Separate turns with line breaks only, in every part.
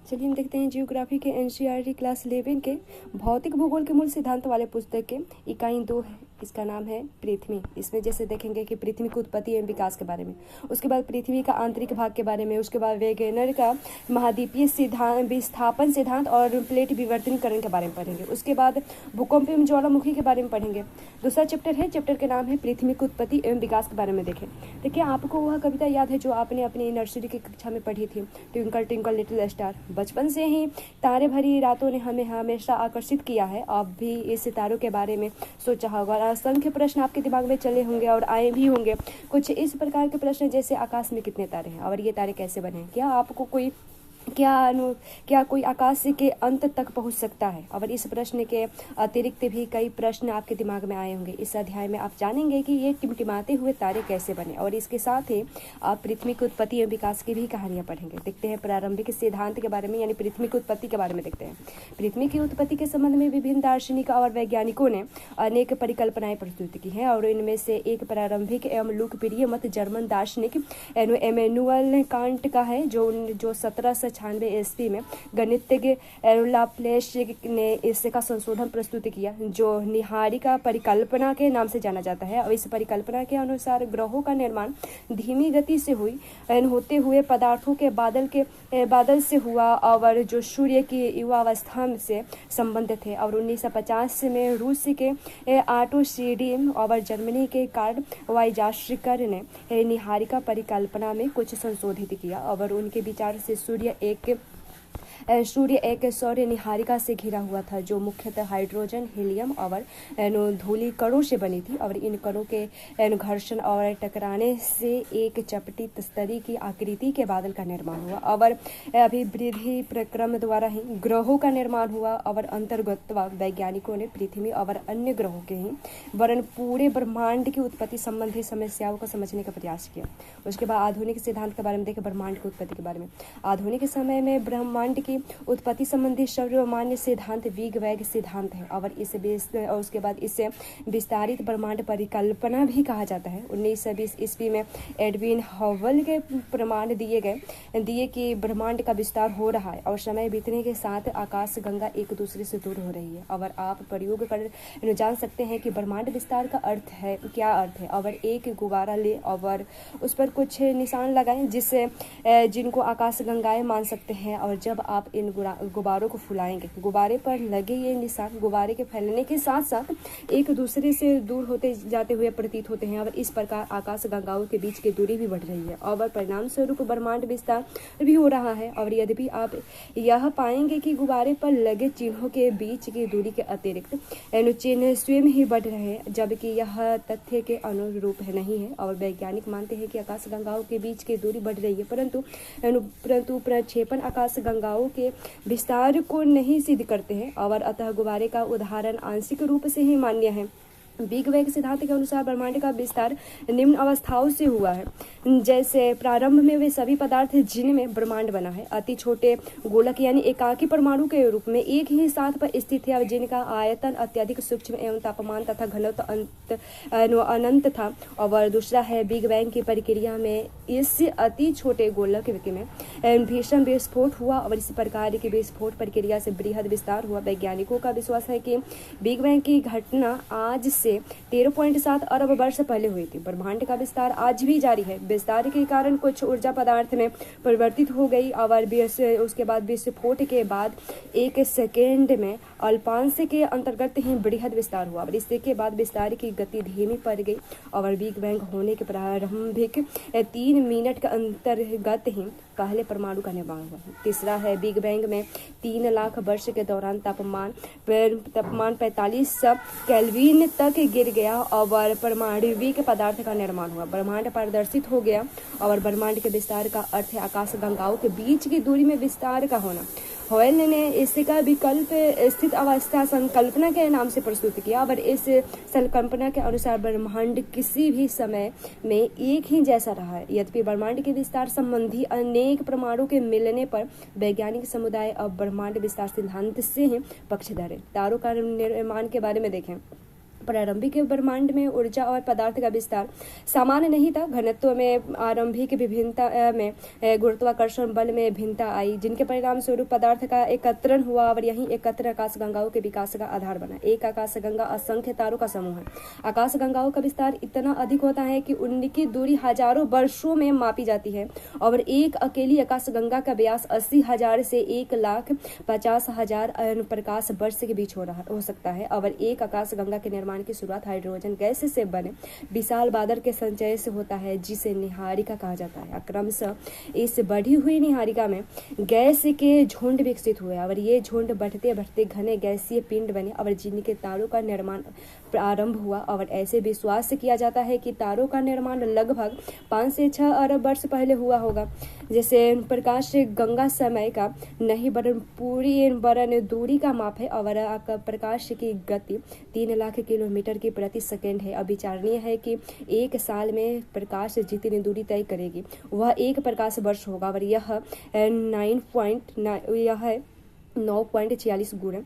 चलिए हम देखते हैं जियोग्राफी के एनसीईआरटी क्लास 11 के भौतिक भूगोल के मूल सिद्धांत वाले पुस्तक के इकाई 2 है। इसका नाम है पृथ्वी। इसमें जैसे देखेंगे कि पृथ्वी की उत्पत्ति एवं विकास के बारे में, उसके बाद पृथ्वी का आंतरिक भाग के बारे में, उसके बाद वेगेनर का महाद्वीपीय सिद्धांत विस्थापन सिद्धांत और प्लेट विवर्तनीकरण के बारे में पढ़ेंगे। उसके बाद भूकंप एवं ज्वालामुखी के बारे में पढ़ेंगे। दूसरा चैप्टर है, चैप्टर के नाम है पृथ्वी की उत्पत्ति एवं विकास के बारे में। देखें देखिए, आपको वह कविता याद है जो आपने अपनी नर्सरी की कक्षा में पढ़ी थी, ट्विंकल ट्विंकल लिटिल स्टार। बचपन से ही तारे भरी रातों ने हमें हमेशा आकर्षित किया है। आप भी इस सितारों के बारे में सोचा होगा और असंख्य प्रश्न आपके दिमाग में चले होंगे और आए भी होंगे। कुछ इस प्रकार के प्रश्न जैसे आकाश में कितने तारे हैं और ये तारे कैसे बने हैं, क्या आपको कोई क्या कोई आकाश के अंत तक पहुंच सकता है। और इस प्रश्न के अतिरिक्त भी कई प्रश्न आपके दिमाग में आए होंगे। इस अध्याय में आप जानेंगे कि ये टिमटिमाते हुए तारे कैसे बने और इसके साथ ही आप पृथ्वी की उत्पत्ति एवं विकास की भी कहानियां पढ़ेंगे। देखते हैं प्रारंभिक सिद्धांत के बारे में, यानी पृथ्वी की उत्पत्ति के बारे में देखते हैं। पृथ्वी की उत्पत्ति के संबंध में विभिन्न दार्शनिक और वैज्ञानिकों ने अनेक परिकल्पनाएं प्रस्तुत की हैं और इनमें से एक प्रारंभिक एवं लोकप्रिय मत जर्मन दार्शनिक इमैनुअल कांट का है, जो 1796 ईस्वी में गणितज्ञ लाप्लेस ने इसका संशोधन प्रस्तुत किया, जो निहारिका परिकल्पना के नाम से जाना जाता है। और इस परिकल्पना के अनुसार ग्रहों का निर्माण धीमी गति से होते हुए पदार्थों के बादल से हुआ और जो सूर्य की युवावस्था से संबंधित थे। और 1950 में रूस के आटो सीडीम और जर्मनी के कार्ल वाइजास्कर ने निहारिका परिकल्पना में कुछ संशोधित किया और उनके विचार से सूर्य एक सौर निहारिका से घिरा हुआ था, जो मुख्यतः हाइड्रोजन, हीलियम और धूलि कणों से बनी थी। और इन कणों के घर्षण और टकराने से एक चपटी तस्तरी की आकृति के बादल का निर्माण हुआ और अभिवृद्धि प्रक्रम द्वारा ही ग्रहों का निर्माण हुआ। और अंतर्गत वैज्ञानिकों ने पृथ्वी और अन्य ग्रहों के ही वरन पूरे ब्रह्मांड की उत्पत्ति संबंधी समस्याओं को समझने का प्रयास किया। उसके बाद आधुनिक सिद्धांत के बारे में देखें, ब्रह्मांड की उत्पत्ति के बारे में। आधुनिक समय में ब्रह्मांड की उत्पत्ति संबंधी सर्वमान्य सिद्धांत बिग बैंग सिद्धांत है और उसके बाद इसे विस्तारित ब्रह्मांड परिकल्पना भी कहा जाता है। 1920 ईस्वी में एडविन हबल के प्रमाण दिए कि ब्रह्मांड का विस्तार हो रहा है और समय बीतने के साथ आकाश गंगा एक दूसरे से दूर हो रही है। और आप प्रयोग कर जान सकते हैं कि ब्रह्मांड विस्तार का अर्थ है, क्या अर्थ है। और एक गुब्बारा ले और उस पर कुछ निशान लगाएं जिनको आकाश गंगाएं मान सकते हैं। और जब आप इन गुब्बारों को फुलाएंगे, गुब्बारे पर लगे ये निशान गुब्बारे के फैलने के साथ साथ एक दूसरे से दूर होते जाते हुए प्रतीत होते हैं और इस प्रकार आकाश गंगाओं के बीच की दूरी भी बढ़ रही है और परिणाम स्वरूप ब्रह्मांड विस्तार भी हो रहा है। और यद्यपि आप यह पाएंगे कि गुब्बारे पर लगे चिन्हों के बीच की दूरी के अतिरिक्त चिन्ह स्वयं ही बढ़ रहे हैं, जबकि यह तथ्य के अनुरूप नहीं है। और वैज्ञानिक मानते हैं कि आकाश गंगाओं के बीच की दूरी बढ़ रही है, परंतु प्रक्षेपण आकाश गंगाओं के विस्तार को नहीं सिद्ध करते हैं और अतः गुब्बारे का उदाहरण आंशिक रूप से ही मान्य है। बिग बैंग सिद्धांत के अनुसार ब्रह्मांड का विस्तार निम्न अवस्थाओं से हुआ है, जैसे प्रारंभ में वे सभी पदार्थ जिनमें ब्रह्मांड बना है अति छोटे गोलक यानी एकाकी परमाणु के रूप में एक ही स्थान पर स्थित है, जिनका आयतन अत्यधिक सूक्ष्म एवं तापमान तथा घनत्व अनंत था। और दूसरा है, बिग बैंग की प्रक्रिया में इस अति छोटे गोलक में भीषण विस्फोट हुआ और इस प्रकार की विस्फोट प्रक्रिया से बृहद विस्तार हुआ। वैज्ञानिकों का विश्वास है कि बिग बैंग की घटना आज से 13.7 अरब वर्ष पहले हुई थी। ब्रह्मांड का विस्तार आज भी जारी है। विस्तार के कारण कुछ ऊर्जा पदार्थ में परिवर्तित हो गई और उसके बाद विस्फोट के बाद एक सेकेंड में अल्पांश के अंतर्गत ही बृहद विस्तार हुआ और इसके बाद विस्तार की गति धीमी पड़ गई और बिग बैंग होने के प्रारंभिक 3 मिनट के अंतर्गत ही पहले परमाणु का निर्माण हुआ। तीसरा है, बिग बैंग में 3 लाख वर्ष के दौरान तापमान 45 केल्विन तक गिर गया और परमाणविक पदार्थ का निर्माण हुआ। ब्रह्मांड प्रदर्शित हो गया और ब्रह्मांड के विस्तार का अर्थ है आकाश गंगाओं के बीच की दूरी में विस्तार का होना। हॉयल ने इसका विकल्प स्थित अवस्था संकल्पना के नाम से प्रस्तुत किया और इस संकल्पना के अनुसार ब्रह्मांड किसी भी समय में एक ही जैसा रहा है। यद्यपि ब्रह्मांड के विस्तार संबंधी अनेक प्रमाणों के मिलने पर वैज्ञानिक समुदाय अब ब्रह्मांड विस्तार सिद्धांत से ही पक्षधर है। तारों का निर्माण के बारे में देखें। प्रारंभिक ब्रह्मांड में ऊर्जा और पदार्थ का विस्तार सामान्य नहीं था। घनत्व में आरंभिक विभिन्नता में गुरुत्वाकर्षण बल में भिन्नता आई, जिनके परिणाम स्वरूप पदार्थ का एकत्रण हुआ और यही एकत्र आकाशगंगाओं के विकास का आधार बना। एक आकाशगंगा असंख्य तारों का समूह है। आकाशगंगाओं का विस्तार इतना अधिक होता है कि उनकी दूरी हजारों वर्षों में मापी जाती है और एक अकेली आकाशगंगा का व्यास 80,000 से 1,50,000 प्रकाश वर्ष के बीच हो सकता है। और एक आकाशगंगा के निर्माण की शुरुआत हाइड्रोजन गैस से बने विशाल बादल के संचय से होता है, जिसे निहारिका कहा जाता है। क्रमशः इस बढ़ी हुई निहारिका में गैस के झुंड विकसित हुए और ये झुंड बढ़ते बढ़ते घने गैसीय पिंड बने और जिनके तारों का निर्माण प्रारंभ हुआ। और ऐसे विश्वास किया जाता है कि तारों का निर्माण लगभग 5 से 6 अरब वर्ष पहले हुआ होगा। जैसे प्रकाश गंगा समय का नहीं वरन पूरी दूरी का माप है और प्रकाश की गति 3 लाख किलोमीटर की प्रति सेकंड है। अब विचारणीय है कि एक साल में प्रकाश जितनी दूरी तय करेगी वह 1 प्रकाश वर्ष होगा और यह 9.46 गुणा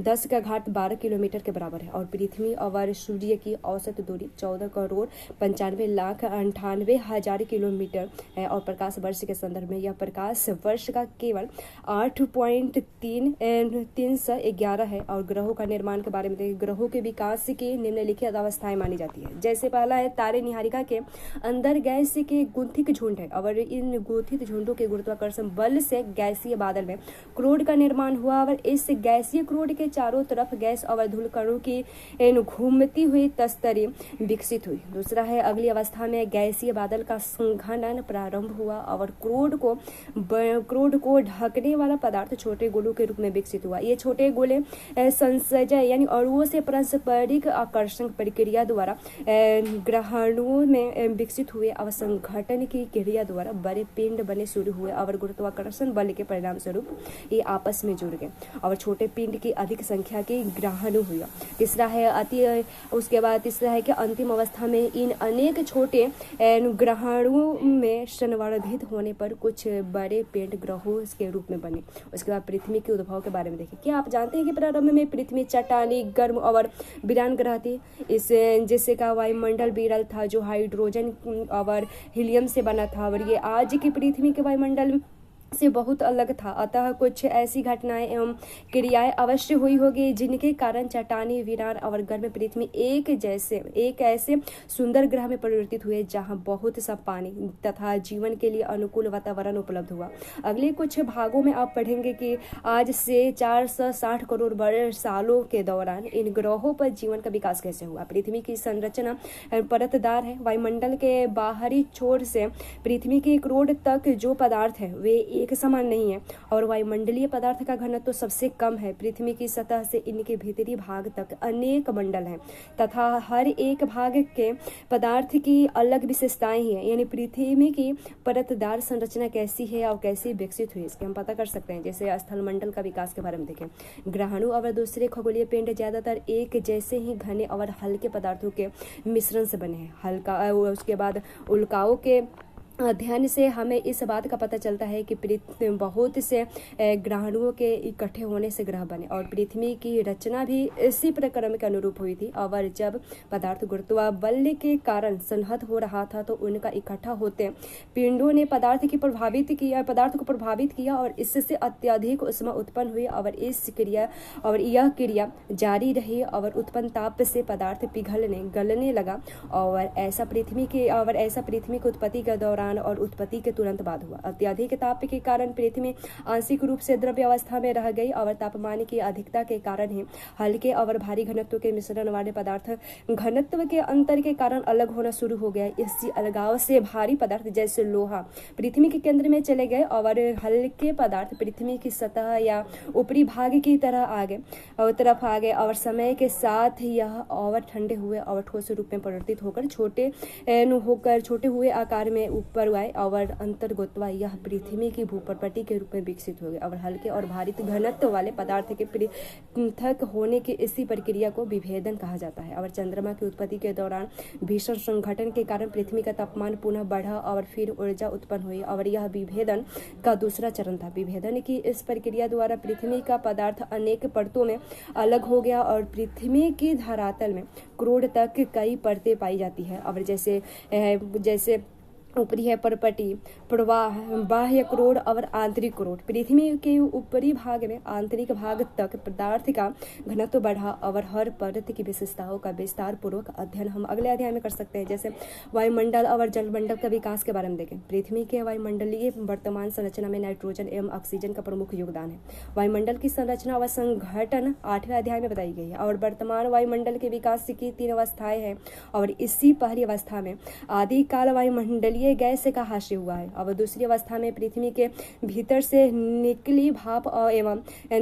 10⁻12 किलोमीटर के बराबर है। और पृथ्वी और सूर्य की औसत दूरी 14,95,98,000 किलोमीटर है। और प्रकाश वर्ष के संदर्भ में यह प्रकाश वर्ष का केवल 8.311 है। और ग्रहों का निर्माण के बारे में देखिए, ग्रहों के विकास की निम्नलिखित अवस्थाएं मानी जाती है। जैसे पहला है, तारे निहारिका के अंदर गैस के गुंथित झुंड है और इन गुंथित झुंडों के गुरुत्वाकर्षण बल से गैसीय बादल में क्रोड का निर्माण हुआ और इस गैसीय क्रोड के चारों तरफ गैस और धूलकणों की घूमती हुई तस्तरी विकसित हुई। दूसरा है, अगली अवस्था में गैसीय बादल का संघनन प्रारंभ हुआ और क्रोड को ढकने वाला पदार्थ छोटे गोलों के रूप में विकसित हुआ। ये छोटे गोले संसर्जन यानी अणुओं से पारस्परिक आकर्षण प्रक्रिया द्वारा ग्रहणों में विकसित हुए और संघटन की क्रिया द्वारा बड़े पिंड बने शुरू हुए और गुरुत्वाकर्षण बल के परिणाम स्वरूप ये आपस में जुड़ गए और छोटे पिंड की अधिक संख्या के ग्रहण हुआ। तीसरा है कि अंतिम अवस्था में इन अनेक छोटे ग्रहणों में संवर्धित होने पर कुछ बड़े पिंड ग्रहों के रूप में बने। उसके बाद पृथ्वी के उद्भव के बारे में देखिए। क्या आप जानते हैं कि प्रारंभ में पृथ्वी चट्टानी, गर्म और वीरान ग्रह थी, जिससे का वायुमंडल विरल था जो हाइड्रोजन और हीलियम से बना था और ये आज की पृथ्वी के वायुमंडल से बहुत अलग था। अतः कुछ ऐसी घटनाएं एवं क्रियाएं अवश्य हुई होगी जिनके कारण चट्टानी, वीरान और गर्म पृथ्वी एक ऐसे सुंदर ग्रह में परिवर्तित हुए जहां बहुत सा पानी तथा जीवन के लिए अनुकूल वातावरण उपलब्ध हुआ। अगले कुछ भागों में आप पढ़ेंगे कि आज से 460 करोड़ सालों के दौरान इन ग्रहों पर जीवन का विकास कैसे हुआ। पृथ्वी की संरचना परतदार है। वायुमंडल के बाहरी छोर से पृथ्वी के क्रोड तक जो पदार्थ है वे एक समान नहीं है और वायुमंडलीय पदार्थ का घनत्व तो सबसे कम है। पृथ्वी की सतह से इनके भीतरी भाग तक अनेक मंडल हैं तथा हर एक भाग के पदार्थ की अलग विशेषताएं ही हैं। यानी पृथ्वी की परतदार संरचना कैसी है और कैसे विकसित हुई इसके हम पता कर सकते हैं। जैसे स्थल मंडल का विकास के बारे में देखें, ग्रहणों और दूसरे खगोलीय पिंड ज्यादातर एक जैसे ही घने और हल्के पदार्थों के मिश्रण से बने हैं। उसके बाद उल्काओं के अध्ययन से हमें इस बात का पता चलता है कि बहुत से ग्रहणों के इकट्ठे होने से ग्रह बने और पृथ्वी की रचना भी इसी प्रक्रम के अनुरूप हुई थी। और जब पदार्थ गुरुत्वाबल के कारण संहत हो रहा था तो उनका इकट्ठा होते पिंडों ने पदार्थ को प्रभावित किया और इससे अत्यधिक ऊष्मा उत्पन्न हुई और यह क्रिया जारी रही और उत्पन्न ताप से पदार्थ गलने लगा और ऐसा पृथ्वी की उत्पत्ति के दौरान और उत्पत्ति के तुरंत बाद हुआ। अत्यधिक ताप के कारण पृथ्वी आंशिक रूप से द्रव्य अवस्था में रह गई और तापमान की अधिकता के कारण ही हल्के और भारी घनत्व के मिश्रण वाले पदार्थ घनत्व के अंतर के कारण अलग होना शुरू हो गया। इसी अलगाव से भारी पदार्थ जैसे लोहा पृथ्वी के केंद्र में चले गए और हल्के पदार्थ पृथ्वी की सतह या ऊपरी भाग की तरफ आ गए और समय के साथ यह और ठंडे हुए और ठोस रूप में परिवर्तित होकर छोटे हुए आकार में परवाए और अंतर्गोत्वा यह पृथ्वी की भूपर्पटी के रूप में विकसित हो गए और हल्के और भारी घनत्व वाले पदार्थ के पृथक होने की इसी प्रक्रिया को विभेदन कहा जाता है। और चंद्रमा की उत्पत्ति के दौरान भीषण संघटन के कारण पृथ्वी का तापमान पुनः बढ़ा और फिर ऊर्जा उत्पन्न हुई और यह विभेदन का दूसरा चरण था। विभेदन की इस प्रक्रिया द्वारा पृथ्वी का पदार्थ अनेक परतों में अलग हो गया और पृथ्वी की धरातल में करोड़ तक कई परतें पाई जाती है। और जैसे ऊपरी है परपटी, प्रवाह, बाह्य करोड़ और आंतरिक करोड़। पृथ्वी के ऊपरी भाग में आंतरिक भाग तक पदार्थ का घनत्व बढ़ा और हर परत की विशेषताओं का विस्तार पूर्वक अध्ययन हम अगले अध्याय में कर सकते हैं। जैसे वायुमंडल और जलमंडल का विकास के बारे में देखें। पृथ्वी के वायुमंडलीय वर्तमान संरचना में नाइट्रोजन एवं ऑक्सीजन का प्रमुख योगदान है। वायुमंडल की संरचना व संघटन 8वें अध्याय में बताई गई है और वर्तमान वायुमंडल के विकास की 3 अवस्थाएं हैं और इसी पहली अवस्था में आदिकाल वायुमंडलीय गैस का हास्य हुआ है। अब दूसरी अवस्था में पृथ्वी के भीतर से निकली भाप एवं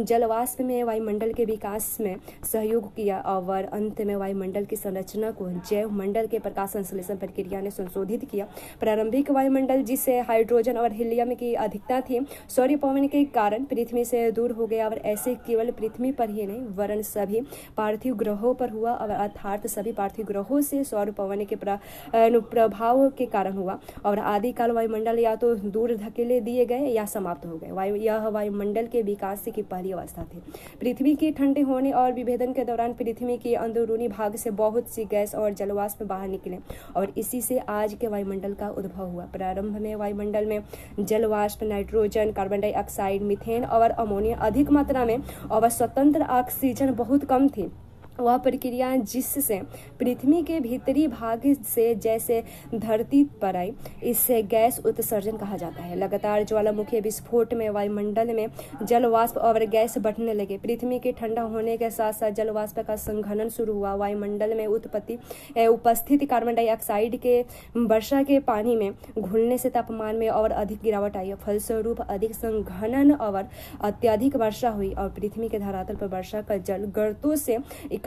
जलवाष्प में वायुमंडल के विकास में सहयोग किया और अंत में वायुमंडल की संरचना को जैव मंडल के प्रकाश संश्लेषण प्रक्रिया ने संशोधित किया। प्रारंभिक वायुमंडल जिससे हाइड्रोजन और हीलियम की अधिकता थी, सौर्य पवन के कारण पृथ्वी से दूर हो गया और ऐसे केवल पृथ्वी पर ही नहीं वरन सभी पार्थिव ग्रहों पर हुआ और अर्थात सभी पार्थिव ग्रहों से सौर पवन के प्रभाव के कारण हुआ। और आदिकाल वायुमंडल या तो दूर धकेले दिए गए या समाप्त हो गए। यह वायुमंडल के विकास की पहली अवस्था थी। पृथ्वी के ठंडे होने और विभेदन के दौरान पृथ्वी के अंदरूनी भाग से बहुत सी गैस और जलवाष्प बाहर निकले और इसी से आज के वायुमंडल का उद्भव हुआ। प्रारंभ में वायुमंडल में जलवाष्प, नाइट्रोजन, कार्बन डाइऑक्साइड, मीथेन और अमोनिया अधिक मात्रा में और स्वतंत्र ऑक्सीजन बहुत कम थी। वह प्रक्रिया जिससे पृथ्वी के भीतरी भाग से जैसे धरती पर आई, इससे गैस उत्सर्जन कहा जाता है। लगातार ज्वालामुखी विस्फोट में वायुमंडल में जलवाष्प और गैस बढ़ने लगे। पृथ्वी के ठंडा होने के साथ साथ जलवाष्प का संघनन शुरू हुआ। वायुमंडल में उपस्थित कार्बन डाइऑक्साइड के वर्षा के पानी में घुलने से तापमान में और अधिक गिरावट आई। फलस्वरूप अधिक संघनन और अत्यधिक वर्षा हुई और पृथ्वी के धरातल पर वर्षा का जल गर्तों से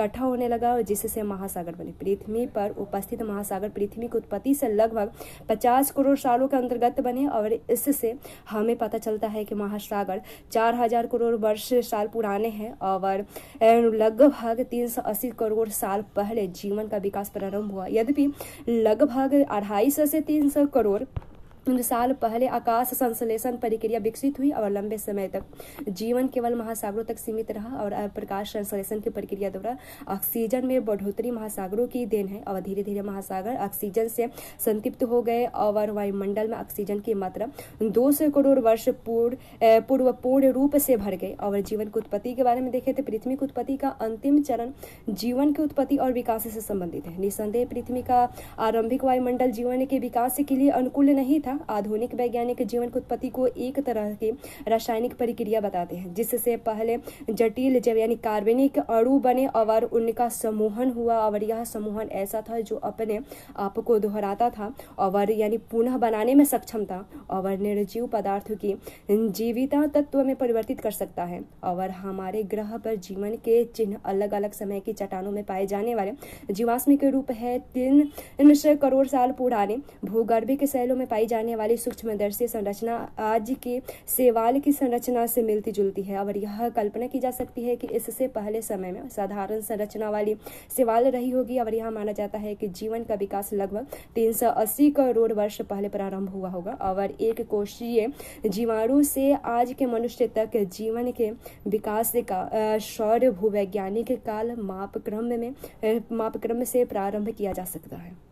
इकट्ठा होने लगा और जिससे महासागर बने। पृथ्वी पर उपस्थित महासागर पृथ्वी की उत्पत्ति से लगभग 50 करोड़ सालों के अंतर्गत बने और इससे हमें पता चलता है कि महासागर 4000 करोड़ वर्ष साल पुराने हैं और लगभग 380 करोड़ साल पहले जीवन का विकास प्रारंभ हुआ। यद्यपि लगभग 250 से 300 करोड़ साल पहले आकाश संश्लेषण प्रक्रिया विकसित हुई और लंबे समय तक जीवन केवल महासागरों तक सीमित रहा और प्रकाश संश्लेषण की प्रक्रिया द्वारा ऑक्सीजन में बढ़ोतरी महासागरों की देन है और धीरे धीरे महासागर ऑक्सीजन से संतृप्त हो गए और वायुमंडल में ऑक्सीजन की मात्रा 200 करोड़ वर्ष पूर्व पूर्ण रूप से भर गए। और जीवन की उत्पत्ति के बारे में देखें तो पृथ्वी की उत्पत्ति का अंतिम चरण जीवन की उत्पत्ति और विकास से संबंधित है। निसंदेह पृथ्वी का आरंभिक वायुमंडल जीवन के विकास के लिए अनुकूल नहीं था। आधुनिक वैज्ञानिक जीवन की उत्पत्ति को एक तरह की रासायनिक प्रक्रिया बताते हैं जिससे पहले जटिल जैव यानी कार्बनिक अणु बने और उनका समूहन हुआ और यह समूहन ऐसा था जो अपने आप को दोहराता था और यानी पुनः बनाने में सक्षम था और निर्जीव पदार्थों की जीविता तत्व में परिवर्तित कर सकता है। और हमारे ग्रह पर जीवन के चिन्ह अलग अलग समय की चट्टानों में पाए जाने वाले जीवाश्म के रूप है। 300 करोड़ साल पुराने भूगर्भिक शैलों में पाई जाने वाली सूक्ष्मदर्शी संरचना आज की शैवाल की संरचना से मिलती जुलती है और यह कल्पना की जा सकती है कि इससे पहले समय में साधारण संरचना वाली शैवाल रही होगी। और यह माना जाता है कि जीवन का विकास लगभग 380 करोड़ वर्ष पहले प्रारंभ हुआ होगा और एक कोशीय जीवाणु से आज के मनुष्य तक जीवन के विकास का सौर भूवैज्ञानिक काल मापक्रम से प्रारंभ किया जा सकता है।